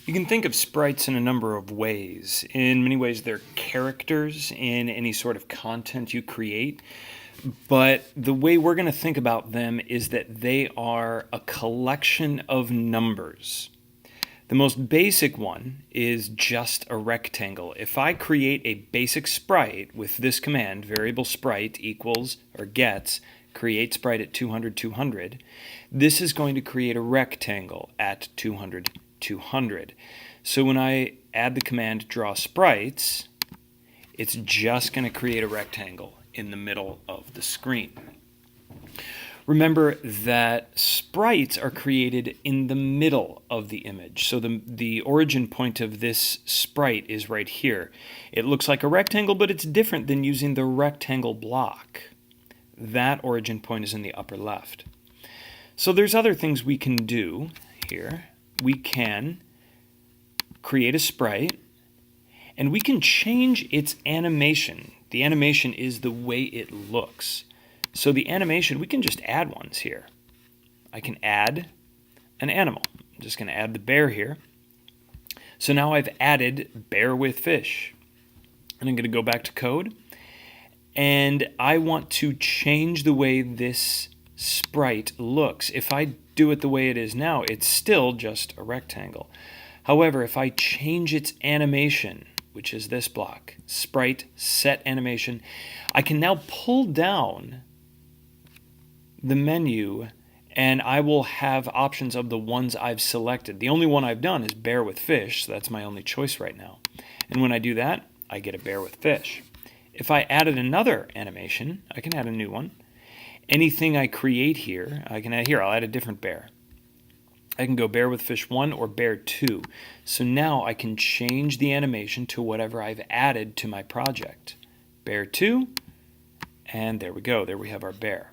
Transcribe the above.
You can think of sprites in a number of ways. In many ways, they're characters in any sort of content you create. But the way we're going to think about them is that they are a collection of numbers. The most basic one is just a rectangle. If I create a basic sprite with this command, variable sprite equals or gets create sprite at 200, 200, this is going to create a rectangle at 200, 200. So when I add the command draw sprites, it's just going to create a rectangle in the middle of the screen. Remember that sprites are created in the middle of the image. So the origin point of this sprite is right here. It looks like a rectangle, but it's different than using the rectangle block. That origin point is in the upper left. So there's other things we can do here. We can create a sprite, and we can change its animation. The animation is the way it looks. So the animation, we can just add ones here. I can add an animal. I'm just going to add the bear here. So now I've added bear with fish. And I'm going to go back to code. And I want to change the way this sprite looks. If I do it the way it is now, it's still just a rectangle. However, if I change its animation, which is this block, sprite set animation, I can now pull down the menu and I will have options of the ones I've selected. The only one I've done is bear with fish, so that's my only choice right now. And when I do that, I get a bear with fish. If I added another animation, I can add a new one. Anything I create here, I can add here, I'll add a different bear. I can go bear with fish 1 or bear 2. So now I can change the animation to whatever I've added to my project. Bear 2, and there we go. There we have our bear.